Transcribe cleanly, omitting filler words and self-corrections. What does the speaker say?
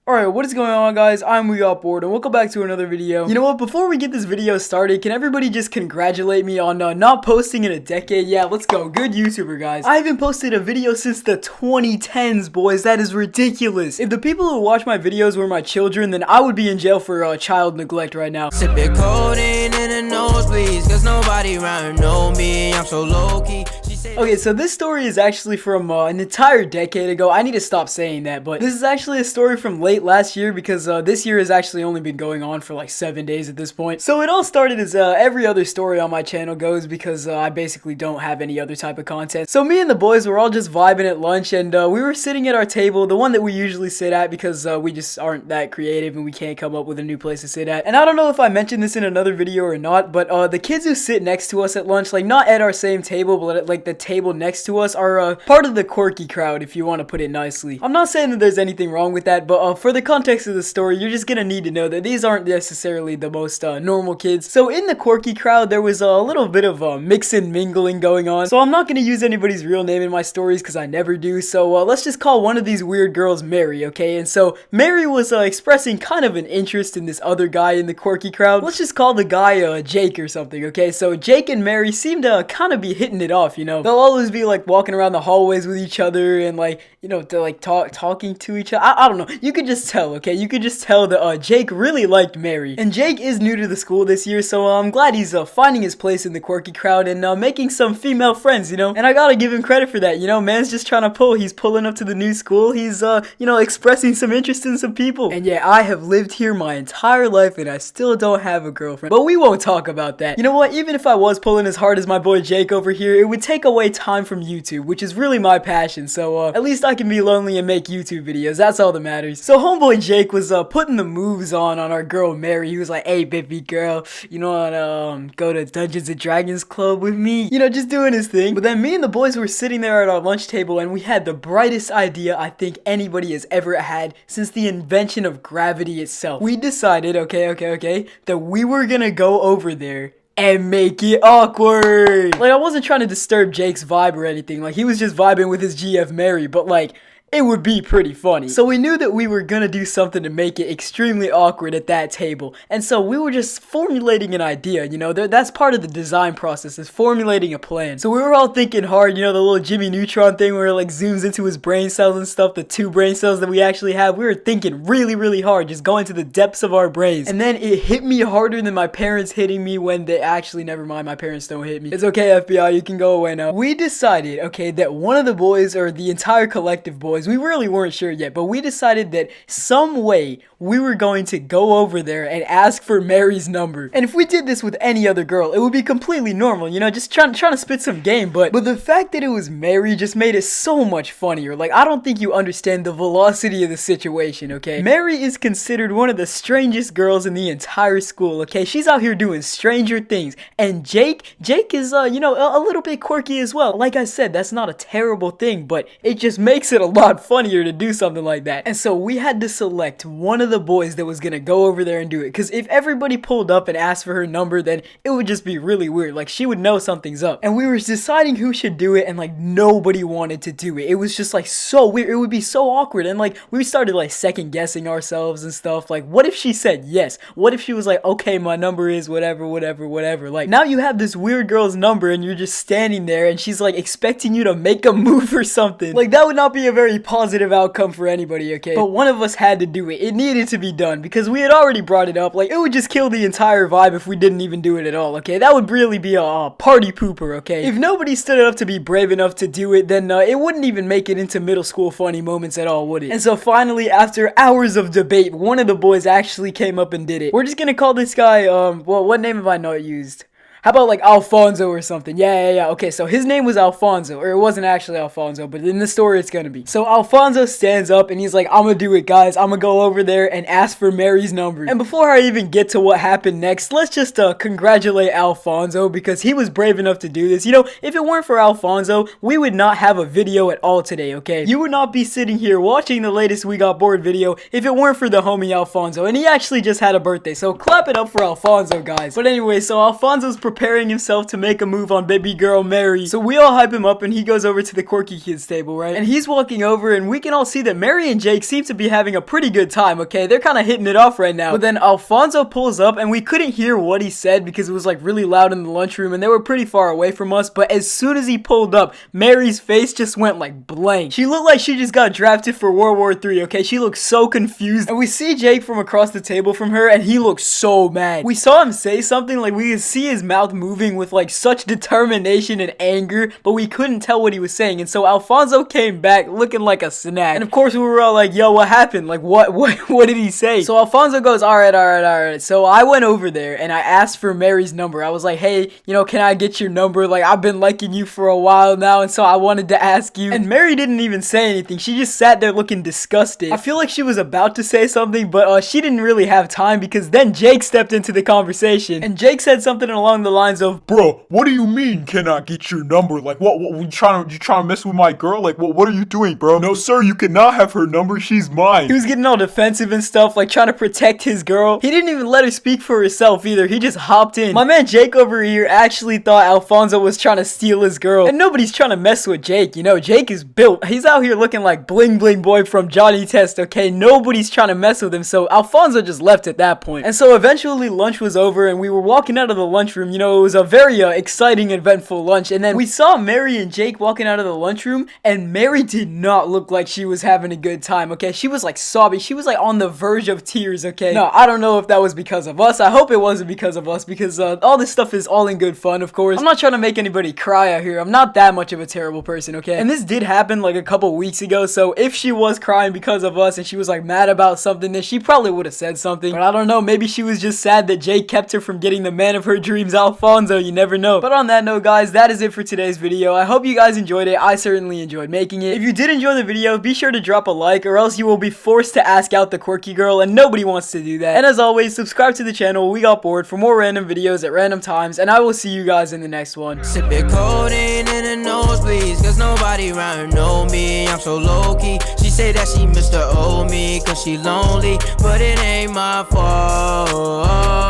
Alright, what is going on, guys? I'm We Got Bored, and welcome back to another video. You know what, before we get this video started, can everybody just congratulate me on not posting in a decade? Yeah, let's go. Good YouTuber, guys. I haven't posted a video since the 2010s, boys. That is ridiculous. If the people who watch my videos were my children, then I would be in jail for child neglect right now. Sipping codeine in the nosebleeds, cause nobody around know me. I'm so low-key. Okay, so this story is actually from an entire decade ago. I need to stop saying that, but this is actually a story from late last year because this year has actually only been going on for like 7 days at this point. So it all started as every other story on my channel goes because I basically don't have any other type of content. So me and the boys were all just vibing at lunch, and we were sitting at our table, the one that we usually sit at because we just aren't that creative and we can't come up with a new place to sit at. And I don't know if I mentioned this in another video or not, but the kids who sit next to us at lunch, like not at our same table, but at like the table next to us, are part of the quirky crowd, if you want to put it nicely. I'm not saying that there's anything wrong with that, but for the context of the story, you're just gonna need to know that these aren't necessarily the most normal kids. So in the quirky crowd, there was a little bit of mix and mingling going on. So I'm not gonna use anybody's real name in my stories because I never do. So let's just call one of these weird girls Mary, okay? And so Mary was expressing kind of an interest in this other guy in the quirky crowd. Let's just call the guy Jake or something, okay? So Jake and Mary seem to kind of be hitting it off, you know? They'll always be like walking around the hallways with each other and like, you know, to like talking to each other. I don't know. You could just tell, okay? You could just tell that Jake really liked Mary. And Jake is new to the school this year, so I'm glad he's finding his place in the quirky crowd and making some female friends, you know? And I gotta give him credit for that, you know? Man's just trying to pull. He's pulling up to the new school. He's, you know, expressing some interest in some people. And yeah, I have lived here my entire life and I still don't have a girlfriend. But we won't talk about that. You know what? Even if I was pulling as hard as my boy Jake over here, it would take away time from YouTube, which is really my passion. So at least I can be lonely and make YouTube videos. That's all that matters. So homeboy Jake was putting the moves on our girl Mary. He was like, "Hey baby girl, you know, wanna go to Dungeons and Dragons Club with me?" You know, just doing his thing. But then me and the boys were sitting there at our lunch table and we had the brightest idea I think anybody has ever had since the invention of gravity itself. We decided, okay, that we were gonna go over there and make it awkward. Like, I wasn't trying to disturb Jake's vibe or anything. Like, he was just vibing with his GF Mary, but like, it would be pretty funny. So we knew that we were gonna do something to make it extremely awkward at that table. And so we were just formulating an idea, you know, that's part of the design process, is formulating a plan. So we were all thinking hard, you know, the little Jimmy Neutron thing where it like zooms into his brain cells and stuff, the 2 brain cells that we actually have. We were thinking really hard, just going to the depths of our brains. And then it hit me harder than my parents hitting me when they actually, never mind, my parents don't hit me. It's okay, FBI, you can go away now. We decided, okay, that one of the boys, or the entire collective boys, we really weren't sure yet, but we decided that some way we were going to go over there and ask for Mary's number. And if we did this with any other girl, it would be completely normal, you know, just trying to spit some game. But the fact that it was Mary just made it so much funnier. Like, I don't think you understand the velocity of the situation, okay? Mary is considered one of the strangest girls in the entire school, okay? She's out here doing stranger things. And Jake is, you know, a little bit quirky as well. Like I said, that's not a terrible thing, but it just makes it a lot funnier to do something like that. And so we had to select one of the boys that was gonna go over there and do it, because if everybody pulled up and asked for her number, then it would just be really weird. Like, she would know something's up. And we were deciding who should do it, and like nobody wanted to do it. It was just like so weird. It would be so awkward. And like we started like second guessing ourselves and stuff. Like, what if she said yes? What if she was like, "Okay, my number is whatever." Like, now you have this weird girl's number and you're just standing there and she's like expecting you to make a move or something. Like, that would not be a very positive outcome for anybody, okay? But one of us had to do it. It needed to be done because we had already brought it up. Like, it would just kill the entire vibe if we didn't even do it at all, okay? That would really be a party pooper, okay? If nobody stood up to be brave enough to do it, then it wouldn't even make it into middle school funny moments at all, would it? And so finally, after hours of debate, one of the boys actually came up and did it. We're just gonna call this guy, well, what name have I not used? How about like Alfonso or something? Yeah. Okay, so his name was Alfonso, or it wasn't actually Alfonso, but in the story it's gonna be. So Alfonso stands up and he's like, "I'm gonna do it, guys. I'm gonna go over there and ask for Mary's number." And before I even get to what happened next, let's just congratulate Alfonso because he was brave enough to do this. You know, if it weren't for Alfonso, we would not have a video at all today, okay? You would not be sitting here watching the latest We Got Bored video if it weren't for the homie Alfonso. And he actually just had a birthday, so clap it up for Alfonso, guys. But anyway, so Alfonso's preparing himself to make a move on baby girl Mary. So we all hype him up and he goes over to the quirky kids table, right? And he's walking over and we can all see that Mary and Jake seem to be having a pretty good time, okay? They're kind of hitting it off right now. But then Alfonso pulls up and we couldn't hear what he said because it was like really loud in the lunchroom and they were pretty far away from us. But as soon as he pulled up, Mary's face just went like blank. She looked like she just got drafted for World War III, okay? She looked so confused. And we see Jake from across the table from her and he looked so mad. We saw him say something, like we could see his mouth moving with like such determination and anger, but we couldn't tell what he was saying. And so Alfonso came back looking like a snack. And of course we were all like, yo, what happened? Like what did he say? So Alfonso goes, all right. So I went over there and I asked for Mary's number. I was like, hey, you know, can I get your number? Like, I've been liking you for a while now, and so I wanted to ask you. And Mary didn't even say anything. She just sat there looking disgusted. I feel like she was about to say something, but she didn't really have time because then Jake stepped into the conversation. And Jake said something along the lines of, bro, what do you mean can I get your number? Like, what you trying to mess with my girl? Like, what are you doing, bro? No, sir, you cannot have her number. She's mine. He was getting all defensive and stuff, like trying to protect his girl. He didn't even let her speak for herself either. He just hopped in. My man Jake over here actually thought Alfonso was trying to steal his girl. And nobody's trying to mess with Jake. You know, Jake is built. He's out here looking like bling bling boy from Johnny Test, okay? Nobody's trying to mess with him. So Alfonso just left at that point. And so eventually lunch was over and we were walking out of the lunchroom. You know, it was a very exciting, eventful lunch. And then we saw Mary and Jake walking out of the lunchroom and Mary did not look like she was having a good time, okay? She was like sobbing. She was like on the verge of tears, okay? No, I don't know if that was because of us. I hope it wasn't because of us because all this stuff is all in good fun, of course. I'm not trying to make anybody cry out here. I'm not that much of a terrible person, okay? And this did happen like a couple weeks ago, so if she was crying because of us and she was like mad about something, then she probably would have said something. But I don't know, maybe she was just sad that Jake kept her from getting the man of her dreams, Alfonso. You never know. But on that note, guys, that is it for today's video. I hope you guys enjoyed it. I certainly enjoyed making it. If you did enjoy the video, be sure to drop a like or else you will be forced to ask out the quirky girl and nobody wants to do that. And as always, subscribe to the channel We Got Bored for more random videos at random times, and I will see you guys in the next one. Sipping codeine in the nosebleeds, cause nobody around know me. I'm so low-key. She say that she Mr. O me, cause she lonely, but it ain't my fault.